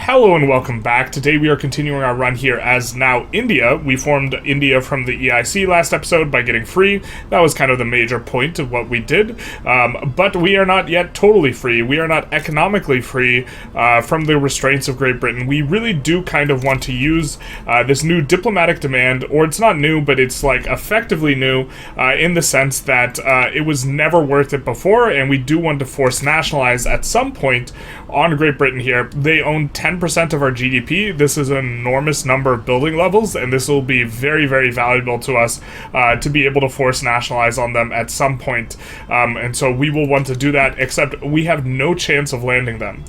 Hello and welcome back. Today we are continuing our run here as now India. We formed India from the EIC last episode by getting free. That was kind of the major point of what we did. But we are not yet totally free. We are not economically free from the restraints of Great Britain. We really do kind of want to use this new diplomatic demand, or it's not new, but it's like effectively new in the sense that it was never worth it before, and we do want to force nationalize at some point on Great Britain here. They own 10% of our GDP. This is an enormous number of building levels, and this will be very, very valuable to us to be able to force nationalize on them at some point. And so we will want to do that, except we have no chance of landing them.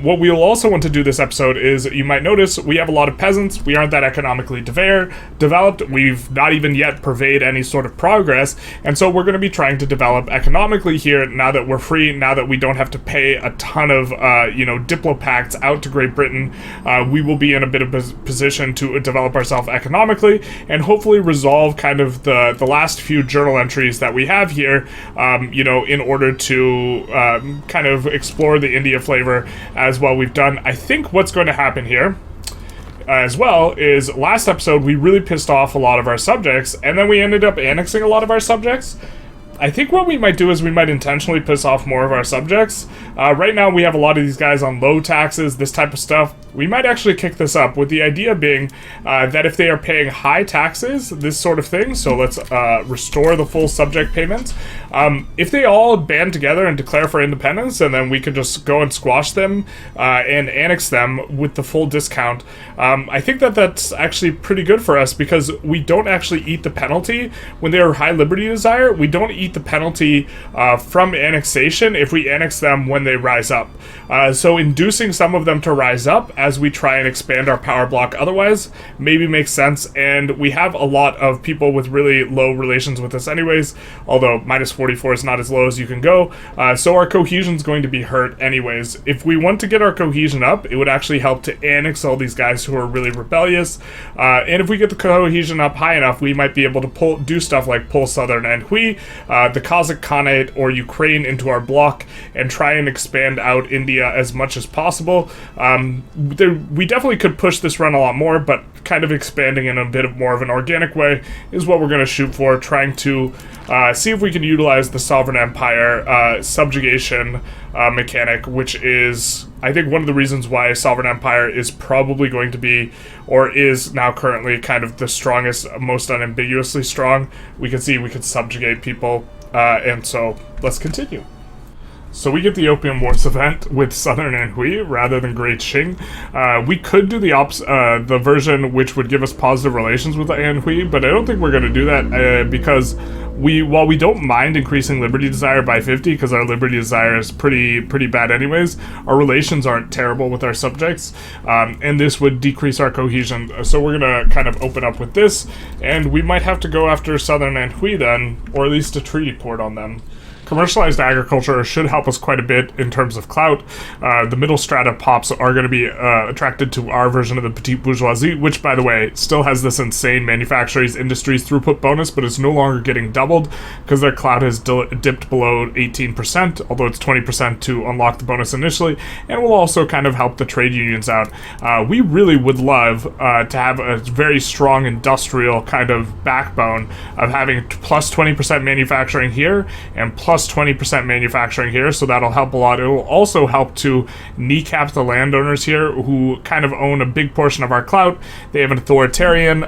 What we will also want to do this episode is, you might notice, we have a lot of peasants. We aren't that economically developed. We've not even yet purveyed any sort of progress, and so we're going to be trying to develop economically here now that we're free, now that we don't have to pay a ton of Diplo pacts out to Great Britain. We will be in a bit of a position to develop ourselves economically and hopefully resolve kind of the last few journal entries that we have here, in order to kind of explore the India flavor as well. We've done, I think what's going to happen here as well is, last episode we really pissed off a lot of our subjects, and then we ended up annexing a lot of our subjects. I think what we might do is we might intentionally piss off more of our subjects. Right now we have a lot of these guys on low taxes, this type of stuff. We might actually kick this up, with the idea being that if they are paying high taxes, this sort of thing, so let's restore the full subject payments. If they all band together and declare for independence, and then we could just go and squash them and annex them with the full discount, I think that that's actually pretty good for us, because we don't actually eat the penalty when they are high liberty desire. We don't eat the penalty from annexation if we annex them when they rise up. So inducing some of them to rise up as we try and expand our power block otherwise maybe makes sense, and we have a lot of people with really low relations with us anyways, although minus 44 is not as low as you can go, so our cohesion is going to be hurt anyways. If we want to get our cohesion up, it would actually help to annex all these guys who are really rebellious, and if we get the cohesion up high enough, we might be able to do stuff like pull southern Anhui, the Kazakh Khanate or Ukraine into our block, and try and expand out India as much as possible. We definitely could push this run a lot more, but kind of expanding in a bit more of an organic way is what we're going to shoot for, trying to see if we can utilize the Sovereign Empire subjugation mechanic, which is, I think, one of the reasons why Sovereign Empire is probably going to be, or is now currently, kind of the strongest, most unambiguously strong. We can see we could subjugate people, and so let's continue. So we get the Opium Wars event with Southern Anhui rather than Great Qing. We could do the version which would give us positive relations with Anhui, but I don't think we're going to do that because while we don't mind increasing liberty desire by 50, because our liberty desire is pretty bad anyways, our relations aren't terrible with our subjects, and this would decrease our cohesion. So we're going to kind of open up with this, and we might have to go after Southern Anhui then, or at least a treaty port on them. Commercialized agriculture should help us quite a bit in terms of clout. The middle strata pops are going to be attracted to our version of the petite bourgeoisie, which, by the way, still has this insane manufacturers industries throughput bonus, but it's no longer getting doubled because their clout has dipped below 18%, although it's 20% to unlock the bonus initially, and will also kind of help the trade unions out. We really would love to have a very strong industrial kind of backbone of having plus 20% manufacturing here and plus 20% manufacturing here, so that'll help a lot. It will also help to kneecap the landowners here, who kind of own a big portion of our clout. They have an authoritarian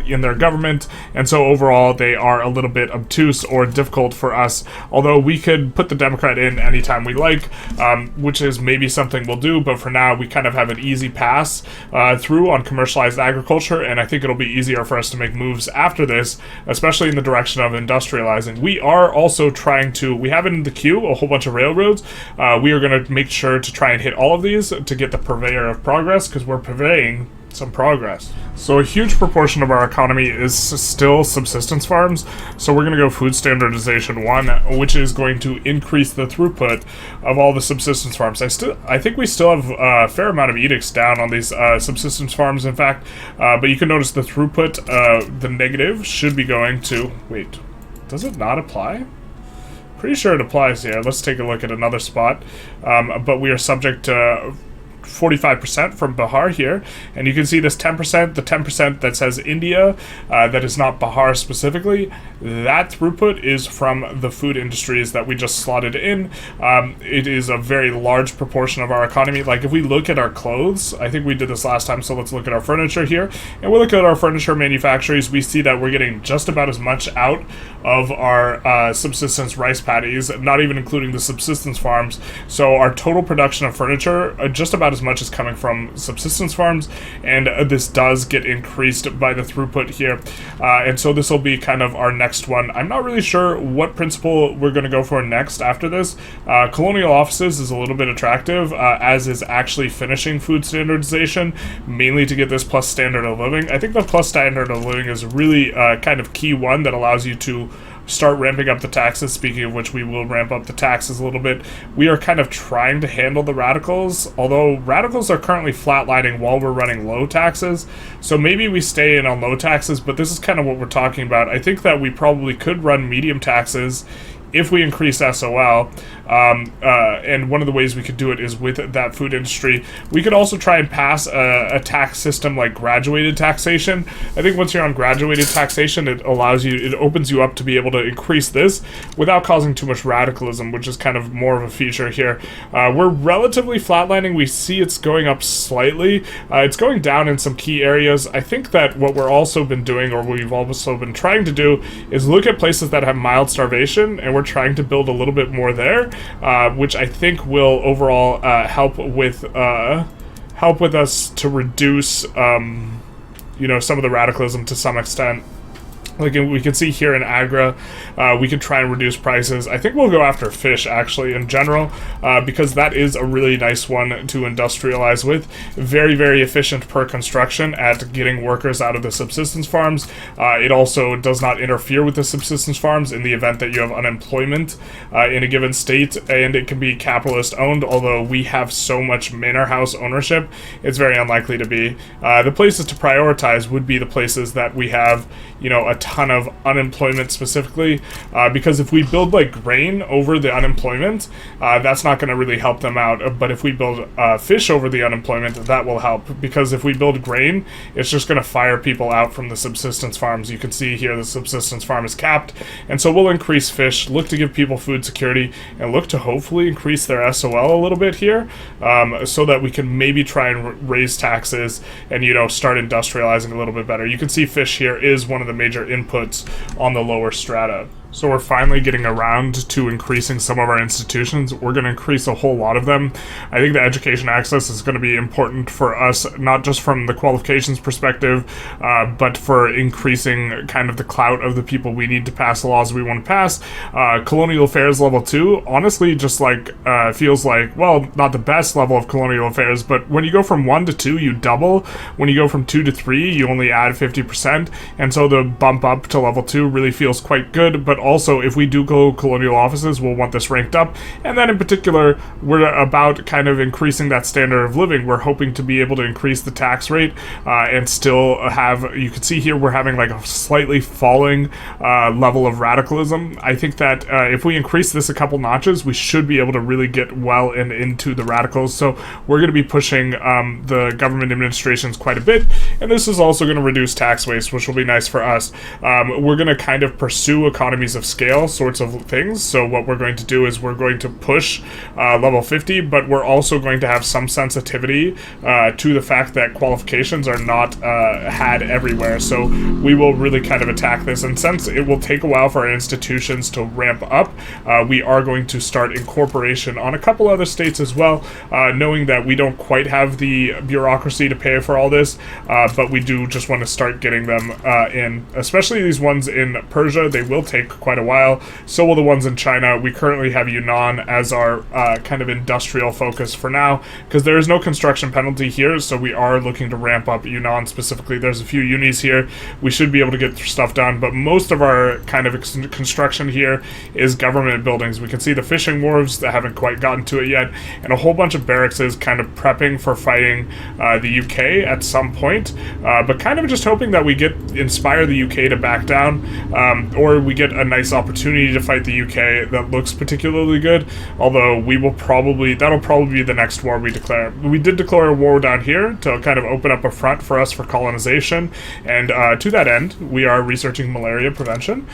in their government, and so overall they are a little bit obtuse or difficult for us, although we could put the Democrat in anytime we like, which is maybe something we'll do, but for now we kind of have an easy pass through on commercialized agriculture, and I think it'll be easier for us to make moves after this, especially in the direction of industrializing. We are also trying to, we have in the queue a whole bunch of railroads. We are going to make sure to try and hit all of these to get the purveyor of progress, because we're purveying some progress. So a huge proportion of our economy is still subsistence farms, so we're going to go food standardization 1, which is going to increase the throughput of all the subsistence farms. I think we still have a fair amount of edicts down on these subsistence farms, in fact, but you can notice the throughput, the negative, should be going to, wait, does it not apply? Pretty sure it applies here. Let's take a look at another spot. But we are subject to 45% from Bahar here, and you can see this 10%, the 10% that says India, that is not Bahar specifically, that throughput is from the food industries that we just slotted in. It is a very large proportion of our economy. Like if we look at our clothes, I think we did this last time, so let's look at our furniture here, and we'll look at our furniture manufacturers. We see that we're getting just about as much out of our subsistence rice paddies, not even including the subsistence farms. So our total production of furniture, just about as much is coming from subsistence farms, and this does get increased by the throughput here. And so this will be kind of our next one. I'm not really sure what principle we're going to go for next after this. Colonial offices is a little bit attractive, as is actually finishing food standardization, mainly to get this plus standard of living. I think the plus standard of living is really kind of key one that allows you to start ramping up the taxes. Speaking of which, we will ramp up the taxes a little bit. We are kind of trying to handle the radicals, although radicals are currently flatlining while we're running low taxes, so maybe we stay in on low taxes, but this is kind of what we're talking about. I think that we probably could run medium taxes if we increase SOL, and one of the ways we could do it is with that food industry. We could also try and pass a tax system like graduated taxation. I think once you're on graduated taxation, it opens you up to be able to increase this without causing too much radicalism, which is kind of more of a feature here. We're relatively flatlining. We see it's going up slightly. It's going down in some key areas. I think that what we're also been doing, or we've also been trying to do, is look at places that have mild starvation, and we're trying to build a little bit more there, which I think will overall help with us to reduce, some of the radicalism to some extent. Like we can see here in Agra, we could try and reduce prices. I think we'll go after fish, actually, in general, because that is a really nice one to industrialize with. Very, very efficient per construction at getting workers out of the subsistence farms. It also does not interfere with the subsistence farms in the event that you have unemployment in a given state, and it can be capitalist owned, although we have so much manor house ownership, it's very unlikely to be. The places to prioritize would be the places that we have, a ton of unemployment specifically, because if we build like grain over the unemployment, that's not going to really help them out. But if we build fish over the unemployment, that will help, because if we build grain, it's just going to fire people out from the subsistence farms. You can see here the subsistence farm is capped, and so we'll increase fish, look to give people food security, and look to hopefully increase their SOL a little bit here, so that we can maybe try and raise taxes and start industrializing a little bit better. You can see fish here is one of the major inputs on the lower strata. So we're finally getting around to increasing some of our institutions. We're going to increase a whole lot of them. I think the education access is going to be important for us, not just from the qualifications perspective, but for increasing kind of the clout of the people we need to pass the laws we want to pass. Colonial affairs level 2, honestly, just like feels like, well, not the best level of colonial affairs, but when you go from 1 to 2, you double. When you go from 2 to 3, you only add 50%, and so the bump up to level 2 really feels quite good. But also, if we do go colonial offices, we'll want this ranked up, and then in particular, we're about kind of increasing that standard of living. We're hoping to be able to increase the tax rate, and still have, you can see here, we're having like a slightly falling level of radicalism. I think that if we increase this a couple notches, we should be able to really get well and into the radicals. So we're going to be pushing the government administrations quite a bit, and this is also going to reduce tax waste, which will be nice for us. We're going to kind of pursue economies of scale sorts of things. So what we're going to do is we're going to push level 50, but we're also going to have some sensitivity to the fact that qualifications are not had everywhere. So we will really kind of attack this, and since it will take a while for our institutions to ramp up, we are going to start incorporation on a couple other states as well, knowing that we don't quite have the bureaucracy to pay for all this, but we do just want to start getting them in, especially these ones in Persia. They will take quite a while. So will the ones in China. We currently have Yunnan as our kind of industrial focus for now, because there is no construction penalty here, so we are looking to ramp up Yunnan specifically. There's a few unis here. We should be able to get stuff done, but most of our kind of construction here is government buildings. We can see the fishing wharves that haven't quite gotten to it yet, and a whole bunch of barracks is kind of prepping for fighting the UK at some point, but kind of just hoping that we inspire the UK to back down, or we get a nice opportunity to fight the UK that looks particularly good, although that'll probably be the next war we declare. We did declare a war down here to kind of open up a front for us for colonization, and to that end, we are researching malaria prevention.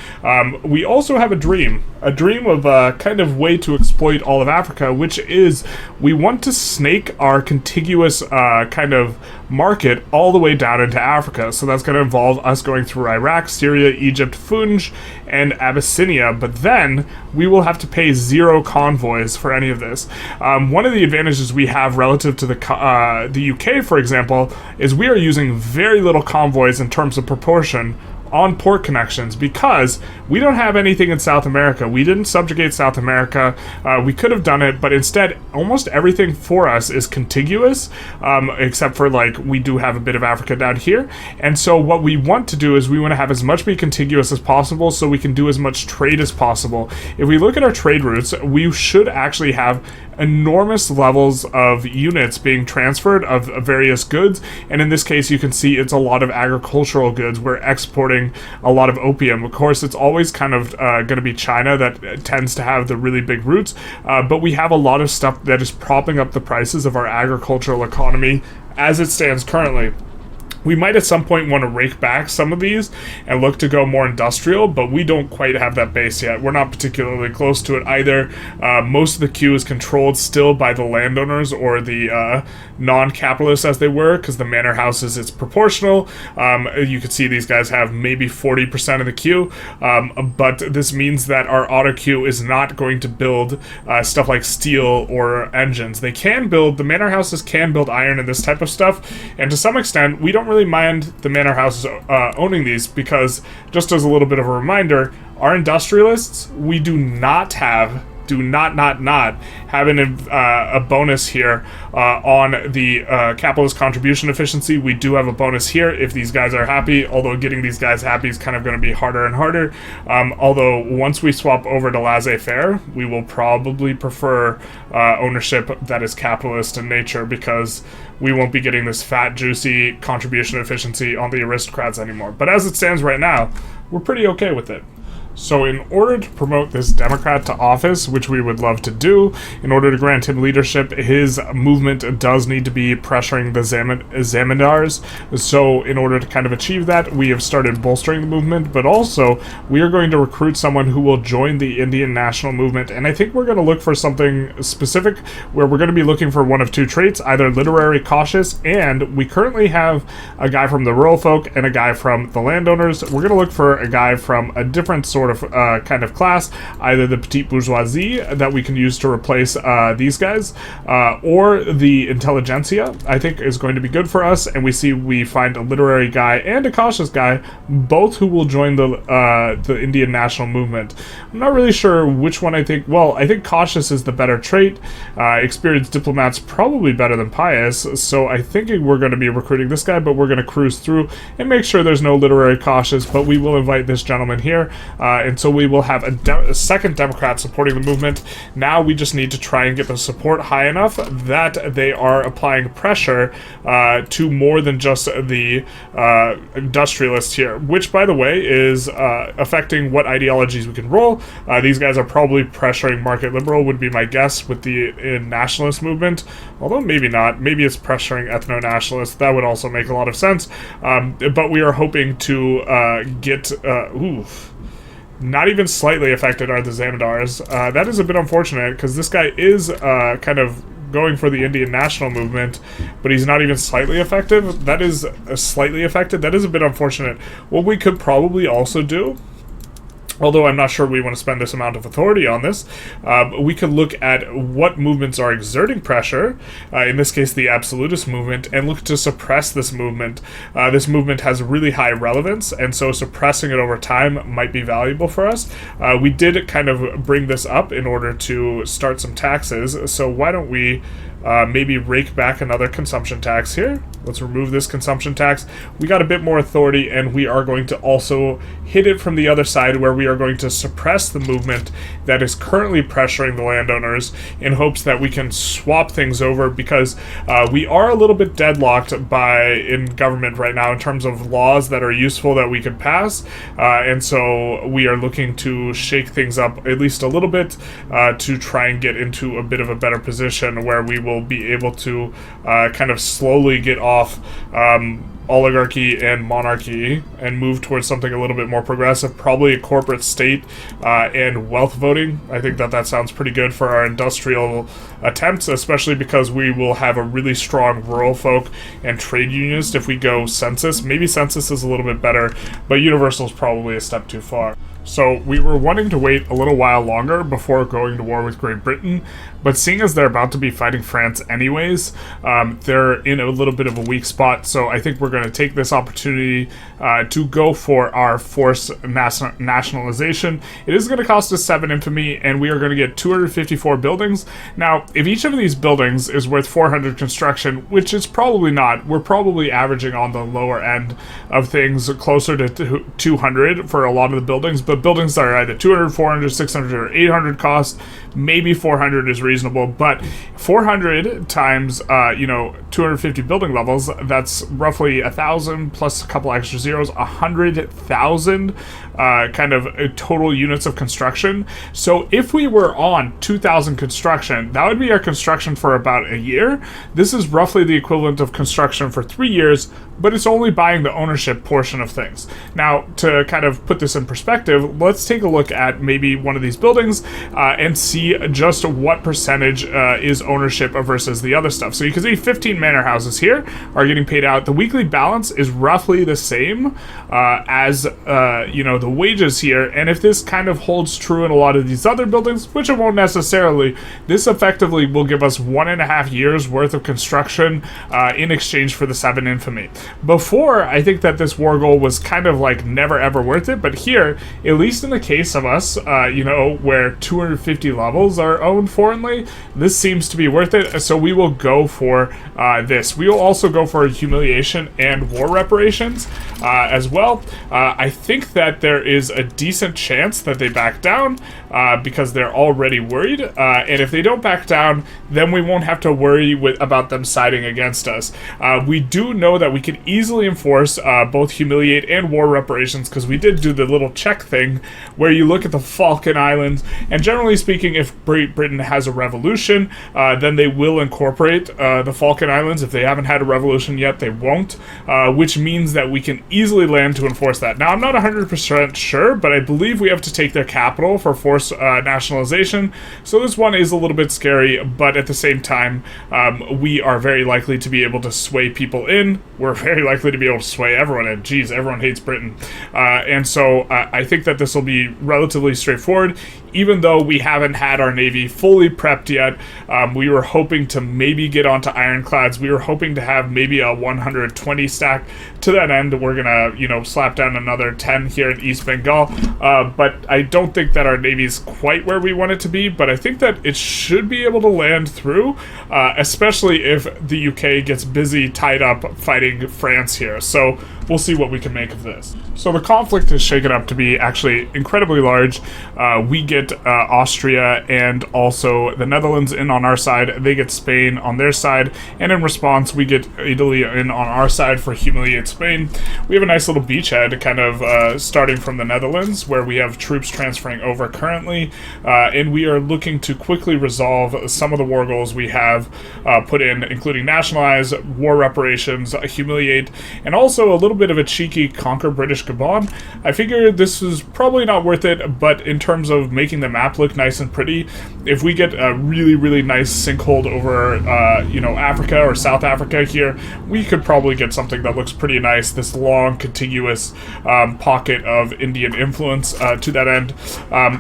We also have a dream of a kind of way to exploit all of Africa, which is we want to snake our contiguous kind of market all the way down into Africa. So that's going to involve us going through Iraq, Syria, Egypt, Funj, and Abyssinia, but then we will have to pay 0 convoys for any of this. One of the advantages we have relative to the UK, for example, is we are using very little convoys in terms of proportion on port connections because we don't have anything in South America. We didn't subjugate South America. We could have done it, but instead almost everything for us is contiguous, except for like we do have a bit of Africa down here. And so what we want to do is we want to have as much be contiguous as possible so we can do as much trade as possible. If we look at our trade routes, we should actually have enormous levels of units being transferred of various goods, and in this case you can see it's a lot of agricultural goods. We're exporting a lot of opium. Of course, it's always kind of going to be China that tends to have the really big routes, but we have a lot of stuff that is propping up the prices of our agricultural economy as it stands currently. We might at some point want to rake back some of these and look to go more industrial, but we don't quite have that base yet. We're not particularly close to it either. Most of the queue is controlled still by the landowners or the non-capitalists as they were, because the manor houses, it's proportional. You can see these guys have maybe 40% of the queue, but this means that our auto queue is not going to build stuff like steel or engines. The manor houses can build iron and this type of stuff, and to some extent, we don't really mind the manor houses owning these, because just as a little bit of a reminder, our industrialists, we do not have a bonus here on the capitalist contribution efficiency. We do have a bonus here if these guys are happy, although getting these guys happy is kind of going to be harder and harder. Although once we swap over to laissez-faire, we will probably prefer ownership that is capitalist in nature, because we won't be getting this fat, juicy contribution efficiency on the aristocrats anymore. But as it stands right now, we're pretty okay with it. So in order to promote this Democrat to office, which we would love to do, in order to grant him leadership, his movement does need to be pressuring the Zamindars. So in order to kind of achieve that, we have started bolstering the movement, but also we are going to recruit someone who will join the Indian national movement. And I think we're going to look for something specific where we're going to be looking for one of two traits, either literary cautious, and we currently have a guy from the rural folk and a guy from the landowners. We're going to look for a guy from a different sort of kind of class, either the petite bourgeoisie that we can use to replace these guys, or the Intelligentsia, I think is going to be good for us. And we find a literary guy and a cautious guy, both who will join the Indian national movement. I'm not really sure which one I think. Well, I think cautious is the better trait. Experienced diplomat's probably better than pious, so I think we're going to be recruiting this guy, but we're going to cruise through and make sure there's no literary cautious, but we will invite this gentleman here. And so we will have a second Democrat supporting the movement. Now we just need to try and get the support high enough that they are applying pressure to more than just the industrialists here, which, by the way, is affecting what ideologies we can roll. These guys are probably pressuring market liberal, would be my guess, with the nationalist movement, although maybe not. Maybe it's pressuring ethno-nationalists. That would also make a lot of sense. But we are hoping to get... not even slightly affected are the Zamindars. That is a bit unfortunate, because this guy is kind of going for the Indian national movement, but he's not even slightly effective. That is slightly affected. That is a bit unfortunate. What we could probably also do, although I'm not sure we want to spend this amount of authority on this, we could look at what movements are exerting pressure, in this case the absolutist movement, and look to suppress this movement. This movement has really high relevance, and so suppressing it over time might be valuable for us. We did kind of bring this up in order to start some taxes, so why don't we maybe rake back another consumption tax here. Let's remove this consumption tax. We got a bit more authority, and we are going to also hit it from the other side, where we are going to suppress the movement that is currently pressuring the landowners in hopes that we can swap things over, because we are a little bit deadlocked in government right now in terms of laws that are useful that we could pass, and so we are looking to shake things up at least a little bit to try and get into a bit of a better position where we will be able to kind of slowly get off oligarchy and monarchy and move towards something a little bit more progressive, probably a corporate state and wealth voting. I think that sounds pretty good for our industrial attempts, especially because we will have a really strong rural folk and trade unionist if we go census. Maybe census is a little bit better, but universal is probably a step too far. So we were wanting to wait a little while longer before going to war with Great Britain, but seeing as they're about to be fighting France anyways, they're in a little bit of a weak spot, so I think we're going to take this opportunity to go for our forced nationalization. It is going to cost us 7 infamy, and we are going to get 254 buildings. Now, if each of these buildings is worth 400 construction, which is probably not, we're probably averaging on the lower end of things, closer to 200 for a lot of the buildings, but buildings that are either 200, 400, 600, or 800 cost, maybe 400 is reasonable, but 400 times, 250 building levels, that's roughly 1,000 plus a couple extra zeros, 100,000 kind of total units of construction. So if we were on 2,000 construction, that would be our construction for about a year. This is roughly the equivalent of construction for 3 years, but it's only buying the ownership portion of things. Now, to kind of put this in perspective, let's take a look at maybe one of these buildings and see just what percentage is ownership versus the other stuff. So you can see 15 manor houses here are getting paid out. The weekly balance is roughly the same as the wages here, and if this kind of holds true in a lot of these other buildings, which it won't necessarily, this effectively will give us 1.5 years worth of construction in exchange for the 7 infamy. Before, I think that this war goal was kind of like never ever worth it, but here, at least in the case of us, where 250 levels are owned foreignly, this seems to be worth it, so we will go for this. We will also go for humiliation and war reparations as well. I think that there is a decent chance that they back down because they're already worried, and if they don't back down, then we won't have to worry about them siding against us. We do know that we can easily enforce both humiliate and war reparations, because we did do the little check thing where you look at the Falkland Islands, and generally speaking, if Great Britain has a revolution, then they will incorporate the Falkland Islands. If they haven't had a revolution yet, they won't, which means that we can easily land to enforce that. Now, I'm not 100% sure, but I believe we have to take their capital for forced nationalization, so this one is a little bit scary, but at the same time, we are very likely to be able to sway people in. We're very likely to be able to sway everyone in. Geez, everyone hates Britain. And so I think that this will be relatively straightforward. Even though we haven't had our navy fully prepped yet, we were hoping to maybe get onto ironclads. We were hoping to have maybe a 120 stack. To that end, we're gonna, slap down another 10 here in East Bengal. But I don't think that our navy's quite where we want it to be. But I think that it should be able to land through, especially if the UK gets busy tied up fighting France here. So we'll see what we can make of this. So the conflict is shaken up to be actually incredibly large. We get Austria and also the Netherlands in on our side. They get Spain on their side. And in response, we get Italy in on our side for humiliate Spain. We have a nice little beachhead kind of starting from the Netherlands, where we have troops transferring over currently. And we are looking to quickly resolve some of the war goals we have put in, including nationalize, war reparations, humiliate, and also a little bit of a cheeky conquer British Gabon. I figured this is probably not worth it, but in terms of making the map look nice and pretty, if we get a really, really nice sinkhold over, Africa or South Africa here, we could probably get something that looks pretty nice, this long, contiguous pocket of Indian influence to that end.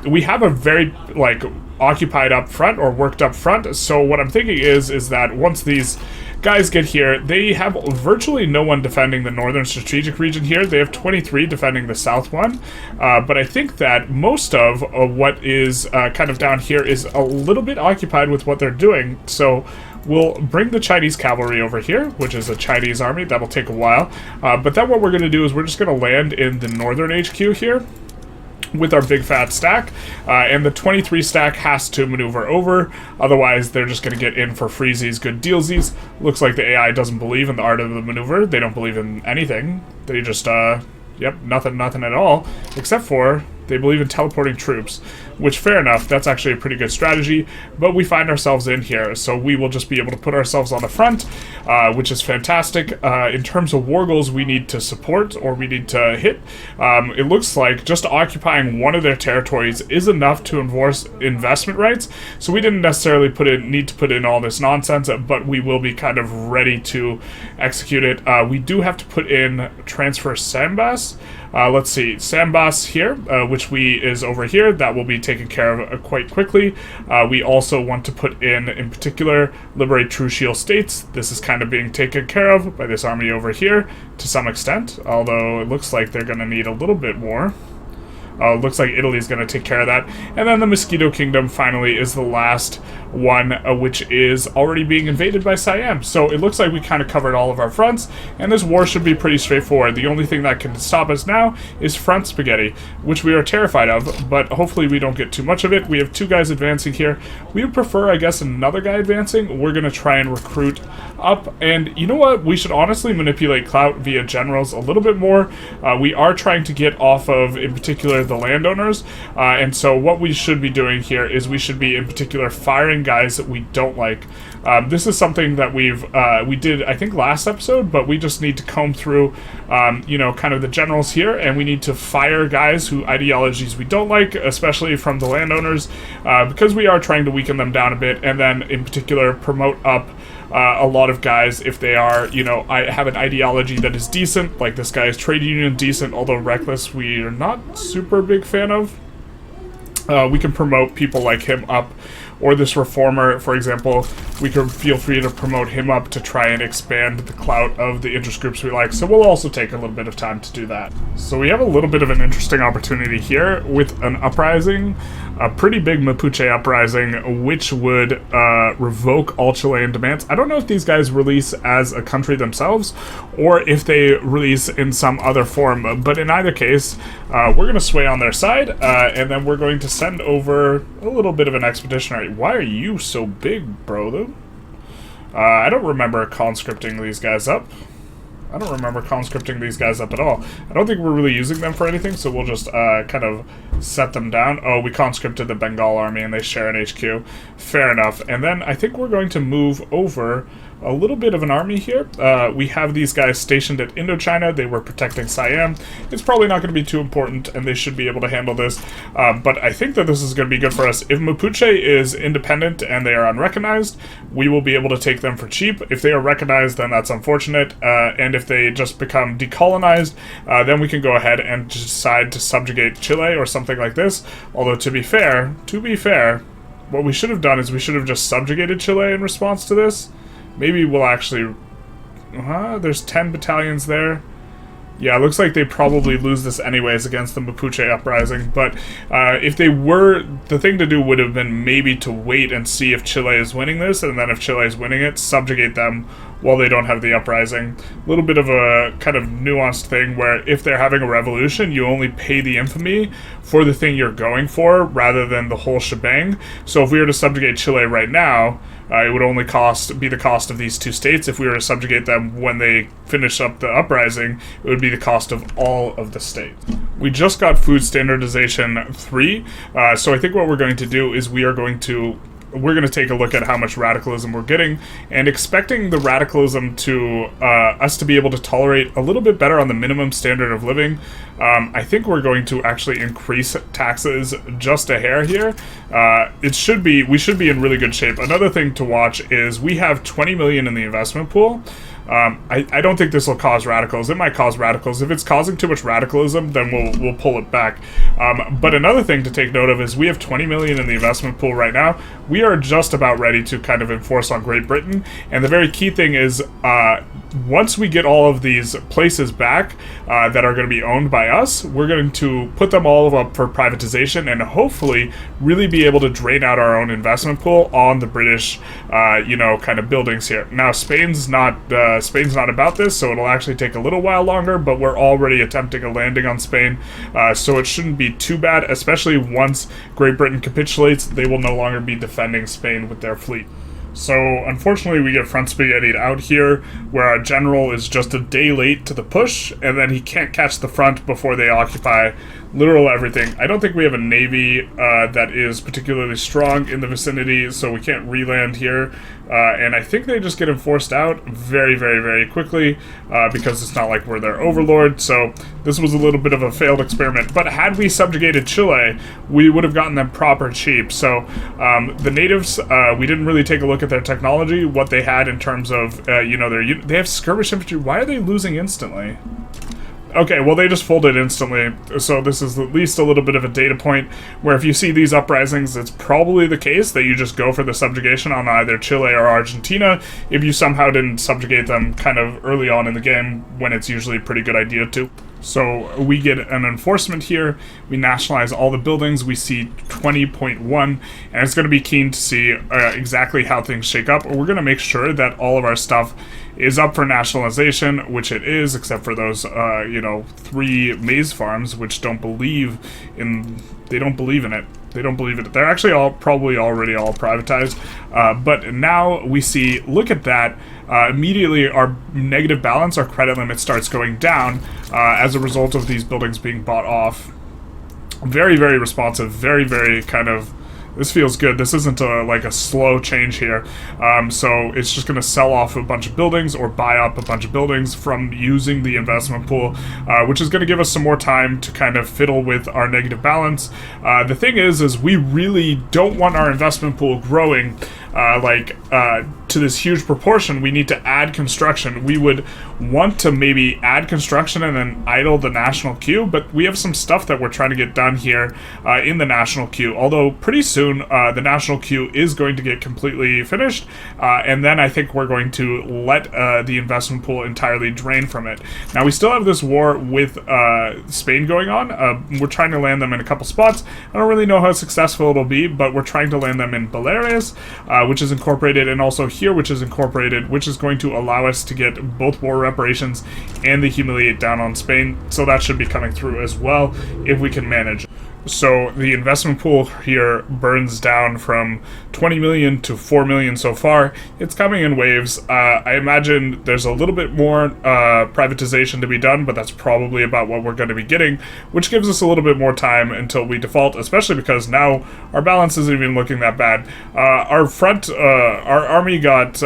We have a very, occupied up front or worked up front, so what I'm thinking is that once these guys get here, they have virtually no one defending the northern strategic region here. They have 23 defending the south one, but I think that most of what is kind of down here is a little bit occupied with what they're doing, so we'll bring the Chinese cavalry over here, which is a Chinese army. That'll take a while. But then what we're going to do is we're just going to land in the northern HQ here with our big fat stack, and the 23 stack has to maneuver over, otherwise they're just going to get in for freezies, good dealsies. Looks like the AI doesn't believe in the art of the maneuver. They don't believe in anything. They just, yep, nothing at all, except for they believe in teleporting troops, which, fair enough, that's actually a pretty good strategy, but we find ourselves in here, so we will just be able to put ourselves on the front, which is fantastic. In terms of war goals we need to support, or we need to hit, it looks like just occupying one of their territories is enough to enforce investment rights, so we didn't necessarily need to put in all this nonsense, but we will be kind of ready to execute it. We do have to put in transfer Sambas. Let's see, Sambas here, which is over here. That will be taken care of quite quickly. We also want to put in particular, liberate True Shield states. This is kind of being taken care of by this army over here to some extent, although it looks like they're going to need a little bit more. Looks like Italy's going to take care of that. And then the Mosquito Kingdom finally is the last one, which is already being invaded by Siam. So it looks like we kind of covered all of our fronts, and this war should be pretty straightforward. The only thing that can stop us now is front spaghetti, which we are terrified of, but hopefully we don't get too much of it. We have 2 guys advancing here. We would prefer, I guess, another guy advancing. We're going to try and recruit up, and you know what? We should honestly manipulate clout via generals a little bit more. We are trying to get off of, in particular, the landowners, and so what we should be doing here is we should be, in particular, firing guys that we don't like. This is something that we did, I think, last episode, but we just need to comb through, you know, kind of the generals here, and we need to fire guys who ideologies we don't like, especially from the landowners, because we are trying to weaken them down a bit, and then, in particular, promote up a lot of guys if they are, you know, I have an ideology that is decent, like this guy's trade union decent, although reckless we are not super big fan of. We can promote people like him up, or this reformer, for example. We can feel free to promote him up to try and expand the clout of the interest groups we like, so we'll also take a little bit of time to do that. So we have a little bit of an interesting opportunity here with an uprising, a pretty big Mapuche uprising, which would revoke all Chilean demands. I don't know if these guys release as a country themselves, or if they release in some other form, but in either case, we're going to sway on their side, and then we're going to send over a little bit of an expeditionary. Why are you so big, bro, though? I don't remember conscripting these guys up. I don't remember conscripting these guys up at all. I don't think we're really using them for anything, so we'll just kind of set them down. Oh, we conscripted the Bengal army, and they share an HQ. Fair enough. And then I think we're going to move over a little bit of an army here. We have these guys stationed at Indochina. They were protecting Siam. It's probably not going to be too important, and they should be able to handle this. But I think that this is going to be good for us. If Mapuche is independent and they are unrecognized, we will be able to take them for cheap. If they are recognized, then that's unfortunate. And if they just become decolonized, then we can go ahead and decide to subjugate Chile or something like this. Although, to be fair, what we should have done is we should have just subjugated Chile in response to this. Maybe we'll actually... there's 10 battalions there. Yeah, it looks like they probably lose this anyways against the Mapuche uprising, but if they were... The thing to do would have been maybe to wait and see if Chile is winning this, and then if Chile is winning it, subjugate them while they don't have the uprising. A little bit of a kind of nuanced thing where if they're having a revolution, you only pay the infamy for the thing you're going for rather than the whole shebang. So if we were to subjugate Chile right now, it would only be the cost of these 2 states. If we were to subjugate them when they finish up the uprising, it would be the cost of all of the states. We just got food standardization 3, so I think what we're going to do is we're going to take a look at how much radicalism we're getting, and expecting the radicalism to us to be able to tolerate a little bit better on the minimum standard of living. I think we're going to actually increase taxes just a hair here. We should be in really good shape. Another thing to watch is we have 20 million in the investment pool. I don't think this will cause radicals. It might cause radicals. If it's causing too much radicalism, then we'll pull it back. But another thing to take note of is we have 20 million in the investment pool right now. We are just about ready to kind of enforce on Great Britain. And the very key thing is once we get all of these places back that are going to be owned by us, we're going to put them all up for privatization and hopefully really be able to drain out our own investment pool on the British, kind of buildings here. Now, Spain's not about this, so it'll actually take a little while longer, but we're already attempting a landing on Spain, so it shouldn't be too bad, especially once Great Britain capitulates. They will no longer be defending Spain with their fleet. So, unfortunately, we get front spaghettied out here, where our general is just a day late to the push, and then he can't catch the front before they occupy literal everything. I don't think we have a navy that is particularly strong in the vicinity, so we can't re-land here, and I think they just get enforced out very, very, very quickly, because it's not like we're their overlord, so this was a little bit of a failed experiment. But had we subjugated Chile, we would have gotten them proper cheap. So the natives, we didn't really take a look at their technology, what they had in terms of, they have skirmish infantry. Why are they losing instantly? Okay, well, they just folded instantly, so this is at least a little bit of a data point where if you see these uprisings, it's probably the case that you just go for the subjugation on either Chile or Argentina if you somehow didn't subjugate them kind of early on in the game, when it's usually a pretty good idea to. So we get an enforcement here, we nationalize all the buildings, we see 20.1, and it's going to be keen to see exactly how things shake up. We're going to make sure that all of our stuff is up for nationalization, which it is, except for those, 3 maize farms, which don't believe in it. They don't believe it. They're actually probably already all privatized. But now we see, look at that, immediately our negative balance, our credit limit starts going down as a result of these buildings being bought off. Very, very responsive, very, very kind of... This feels good. This isn't like a slow change here. So it's just going to sell off a bunch of buildings or buy up a bunch of buildings from using the investment pool, which is going to give us some more time to kind of fiddle with our negative balance. The thing is we really don't want our investment pool growing to this huge proportion. We need to add construction. We would want to maybe add construction and then idle the national queue, but we have some stuff that we're trying to get done here in the national queue, although pretty soon the national queue is going to get completely finished, and then I think we're going to let the investment pool entirely drain from it. Now, we still have this war with Spain going on. We're trying to land them in a couple spots. I don't really know how successful it'll be, but we're trying to land them in Baleares, which is incorporated, and also here, which is incorporated, which is going to allow us to get both war reparations and the humiliate down on Spain, so that should be coming through as well if we can manage. So the investment pool here burns down from 20 million to 4 million so far. It's coming in waves. I imagine there's a little bit more privatization to be done, but that's probably about what we're going to be getting, which gives us a little bit more time until we default, especially because now our balance isn't even looking that bad. Our army got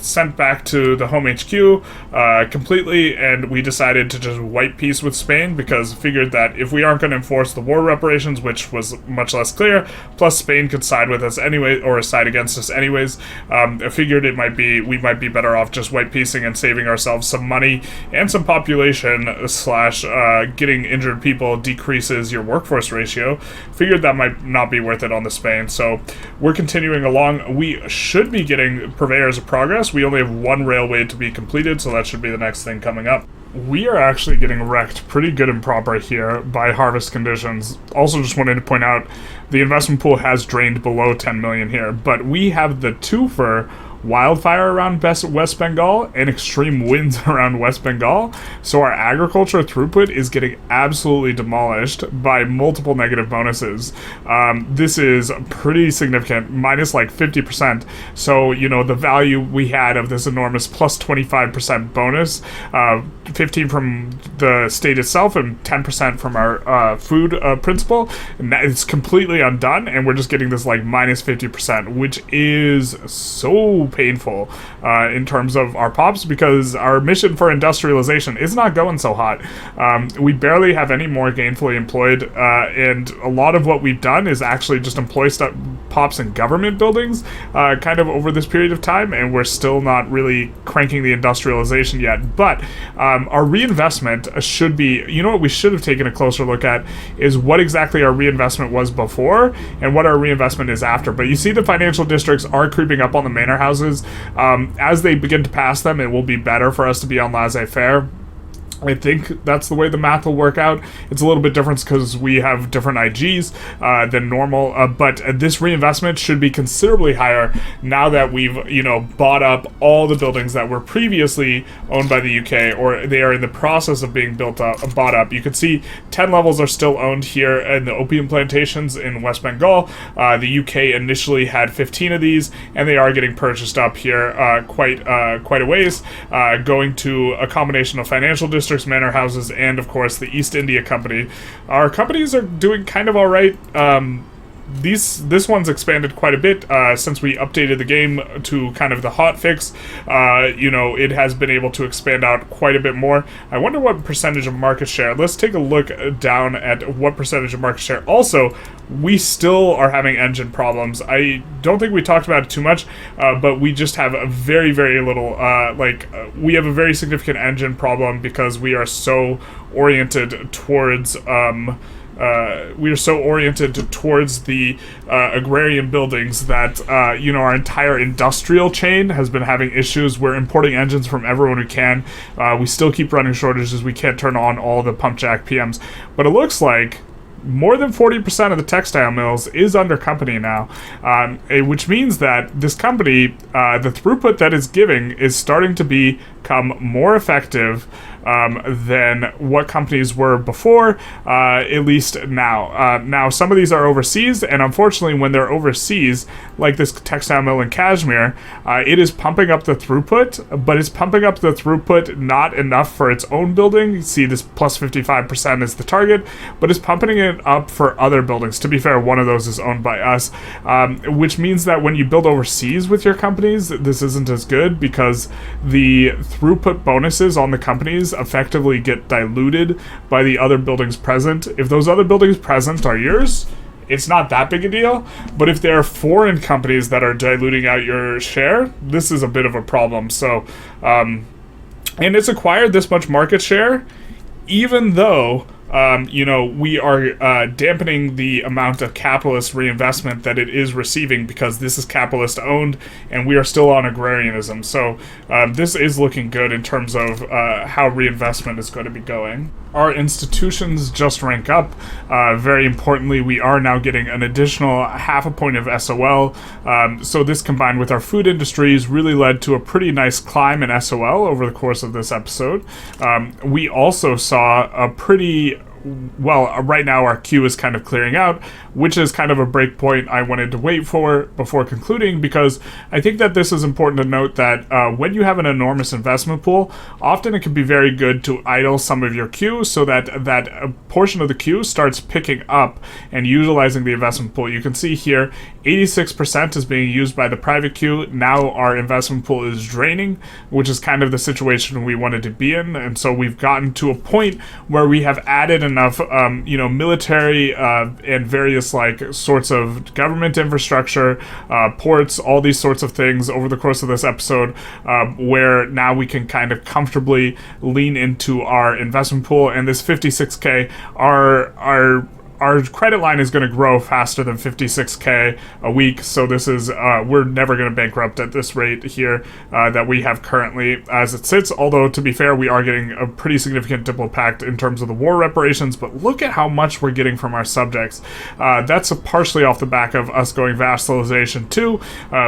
sent back to the home HQ completely, and we decided to just wipe peace with Spain because figured that if we aren't going to enforce the war reparations, which was much less clear, plus Spain could side with us anyway, or side against us anyways, I figured we might be better off just white piecing and saving ourselves some money and some population / getting injured people decreases your workforce ratio. Figured that might not be worth it on the Spain, so we're continuing along. We should be getting purveyors of progress. We only have 1 railway to be completed, so that should be the next thing coming up. We are actually getting wrecked pretty good and proper here by harvest conditions. Also, just wanted to point out the investment pool has drained below 10 million here, but we have the twofer wildfire around West Bengal and extreme winds around West Bengal, so our agriculture throughput is getting absolutely demolished by multiple negative bonuses. This is pretty significant, minus like 50%. So, the value we had of this enormous plus 25% bonus, 15 from the state itself and 10% from our food principle, and it's completely undone, and we're just getting this like minus 50%, which is so painful in terms of our pops, because our mission for industrialization is not going so hot. We barely have any more gainfully employed, and a lot of what we've done is actually just employ pops in government buildings kind of over this period of time, and we're still not really cranking the industrialization yet. But our reinvestment should be, what we should have taken a closer look at is what exactly our reinvestment was before and what our reinvestment is after. But you see the financial districts are creeping up on the manor houses houses. As they begin to pass them, it will be better for us to be on laissez-faire. I think that's the way the math will work out. It's a little bit different because we have different IGs than normal, but this reinvestment should be considerably higher now that we've, bought up all the buildings that were previously owned by the UK, or they are in the process of being bought up. You can see 10 levels are still owned here in the opium plantations in West Bengal. The UK initially had 15 of these, and they are getting purchased up here quite a ways, going to a combination of financial districts, manor houses, and of course the East India Company. Our companies are doing kind of all right. This one's expanded quite a bit since we updated the game to kind of the hot fix. It has been able to expand out quite a bit more. I wonder what percentage of market share. Let's take a look down at what percentage of market share. Also, we still are having engine problems. I don't think we talked about it too much, but we just have a very, very little, we have a very significant engine problem because we are so oriented towards, the agrarian buildings that, our entire industrial chain has been having issues. We're importing engines from everyone who can. We still keep running shortages. We can't turn on all the pump jack PMs. But it looks like more than 40% of the textile mills is under company now, which means that this company, the throughput that it's giving is starting to become more effective than what companies were before, at least now. Now, some of these are overseas, and unfortunately, when they're overseas, like this textile mill in Kashmir, it is pumping up the throughput, but it's pumping up the throughput not enough for its own building. You see this plus 55% is the target, but it's pumping it up for other buildings. To be fair, one of those is owned by us, which means that when you build overseas with your companies, this isn't as good because the throughput bonuses on the companies effectively get diluted by the other buildings present. If those other buildings present are yours, it's not that big a deal, but if there are foreign companies that are diluting out your share, this is a bit of a problem. So, and it's acquired this much market share, even though we are dampening the amount of capitalist reinvestment that it is receiving because this is capitalist owned and we are still on agrarianism. So this is looking good in terms of how reinvestment is going to be going. Our institutions just rank up. Very importantly, we are now getting an additional 0.5 point of SOL. So this combined with our food industries really led to a pretty nice climb in SOL over the course of this episode. We also saw a pretty right now our queue is kind of clearing out, which is kind of a break point I wanted to wait for before concluding, because I think that this is important to note that when you have an enormous investment pool, often it can be very good to idle some of your queue so that a portion of the queue starts picking up and utilizing the investment pool. You can see here 86% is being used by the private queue. Now our investment pool is draining, which is kind of the situation we wanted to be in, and so we've gotten to a point where we have added enough military and various sorts of government infrastructure, ports, all these sorts of things over the course of this episode, where now we can kind of comfortably lean into our investment pool. And this 56k, our credit line is going to grow faster than 56k a week, so this is we're never going to bankrupt at this rate here that we have currently as it sits. Although, to be fair, we are getting a pretty significant Diplo pact in terms of the war reparations, but look at how much we're getting from our subjects. That's partially off the back of us going vassalization too,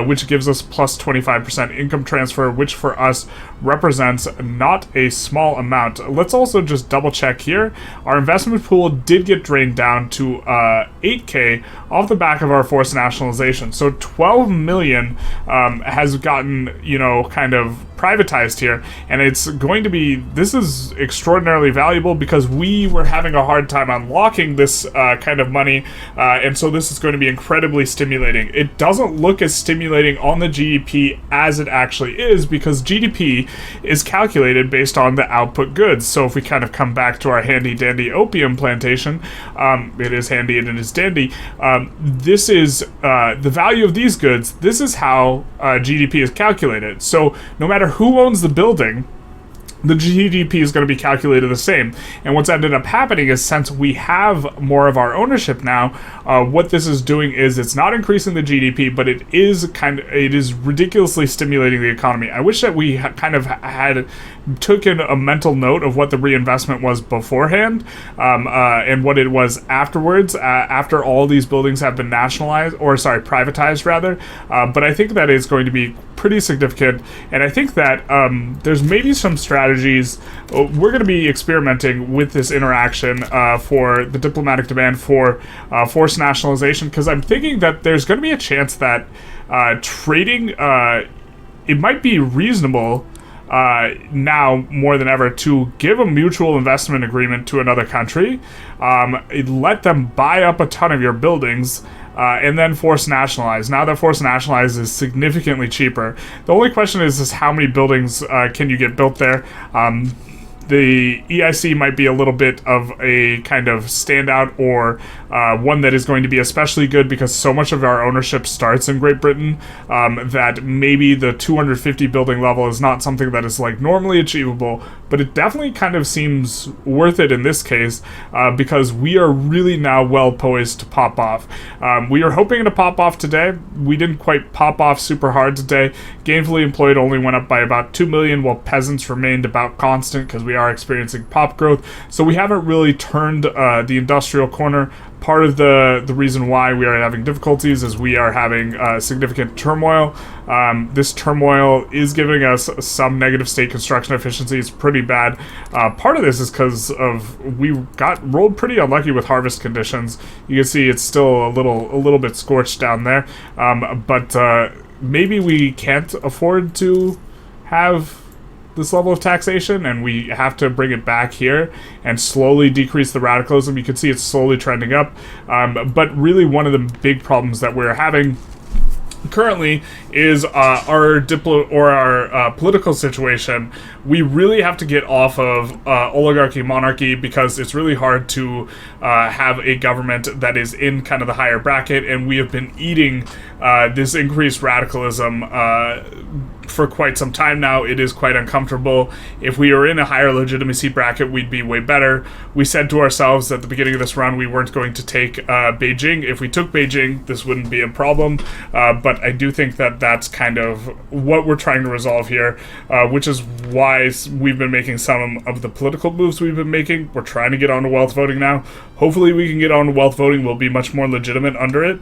which gives us plus 25% income transfer, which for us represents not a small amount. Let's also just double check here. Our investment pool did get drained down to 8k off the back of our forced nationalization. So 12 million has gotten, kind of privatized here, and it's going to be, this is extraordinarily valuable because we were having a hard time unlocking this kind of money, and so this is going to be incredibly stimulating. It doesn't look as stimulating on the GDP as it actually is, because GDP is calculated based on the output goods. So if we kind of come back to our handy dandy opium plantation, it is handy and it is dandy, this is the value of these goods. This is how GDP is calculated. So no matter who owns the building, the GDP is going to be calculated the same. And what's ended up happening is, since we have more of our ownership now, what this is doing is it's not increasing the GDP, but it is ridiculously stimulating the economy. I wish that we had taken a mental note of what the reinvestment was beforehand, and what it was afterwards, after all these buildings have been privatized rather. But I think that is going to be pretty significant, and I think that there's maybe some strategies. We're going to be experimenting with this interaction for the diplomatic demand for forced nationalization, because I'm thinking that there's going to be a chance that trading, it might be reasonable now more than ever to give a mutual investment agreement to another country, let them buy up a ton of your buildings, and then force nationalize. Now that force nationalize is significantly cheaper. The only question is how many buildings can you get built there? The EIC might be a little bit of a kind of standout, or one that is going to be especially good because so much of our ownership starts in Great Britain, that maybe the 250 building level is not something that is like normally achievable, but it definitely kind of seems worth it in this case, because we are really now well poised to pop off. We are hoping to pop off today. We didn't quite pop off super hard today. Gainfully employed only went up by about 2 million, while peasants remained about constant because we are experiencing pop growth. So we haven't really turned the industrial corner. Part of the reason why we are having difficulties is we are having significant turmoil. This turmoil is giving us some negative state construction efficiency. It's pretty bad. Part of this is because we got rolled pretty unlucky with harvest conditions. You can see it's still a little bit scorched down there, but maybe we can't afford to have this level of taxation, and we have to bring it back here and slowly decrease the radicalism. You can see it's slowly trending up, but really one of the big problems that we're having currently is our political situation. We really have to get off of oligarchy monarchy, because it's really hard to have a government that is in kind of the higher bracket, and we have been eating this increased radicalism for quite some time now. It is quite uncomfortable. If we were in a higher legitimacy bracket, we'd be way better. We said to ourselves at the beginning of this run we weren't going to take Beijing. If we took Beijing, this wouldn't be a problem, but I do think that that's kind of what we're trying to resolve here, which is why we've been making some of the political moves we've been making. We're trying to get onto wealth voting now. Hopefully we can get on to wealth voting. We'll be much more legitimate under it.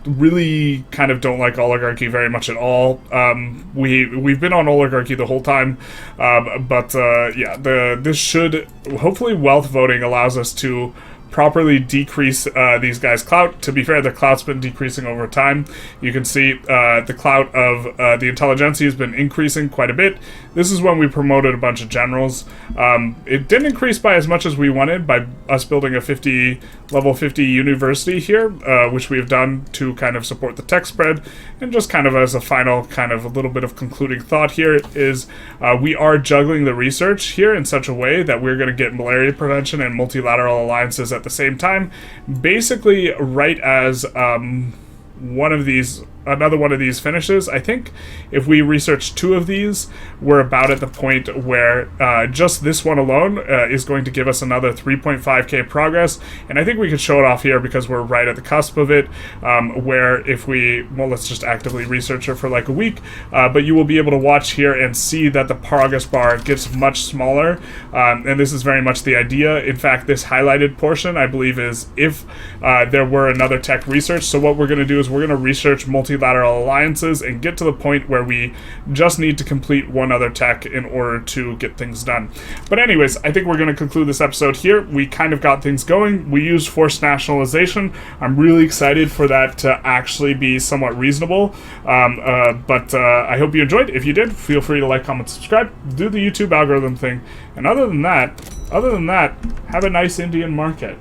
Really kind of don't like oligarchy very much at all. We've been on oligarchy the whole time, but this should, hopefully wealth voting allows us to properly decrease these guys' clout. To be fair, the clout's been decreasing over time. You can see the clout of the Intelligentsia has been increasing quite a bit. This is when we promoted a bunch of generals. It didn't increase by as much as we wanted by us building a level 50 university here, which we have done to kind of support the tech spread. And just kind of as a final kind of a little bit of concluding thought here is we are juggling the research here in such a way that we're going to get malaria prevention and multilateral alliances at the same time, basically right as another one of these finishes. I think if we research 2 of these, we're about at the point where just this one alone is going to give us another 3.5k progress, and I think we could show it off here because we're right at the cusp of it, where if let's just actively research it for like a week, but you will be able to watch here and see that the progress bar gets much smaller, and this is very much the idea. In fact, this highlighted portion, I believe, is if there were another tech research. So what we're going to do is we're going to research multilateral alliances and get to the point where we just need to complete one other tech in order to get things done. But anyways, I think we're going to conclude this episode here. We kind of got things going. We used forced nationalization. I'm really excited for that to actually be somewhat reasonable. But I hope you enjoyed. If you did, feel free to like, comment, subscribe, do the YouTube algorithm thing. And other than that, have a nice Indian market.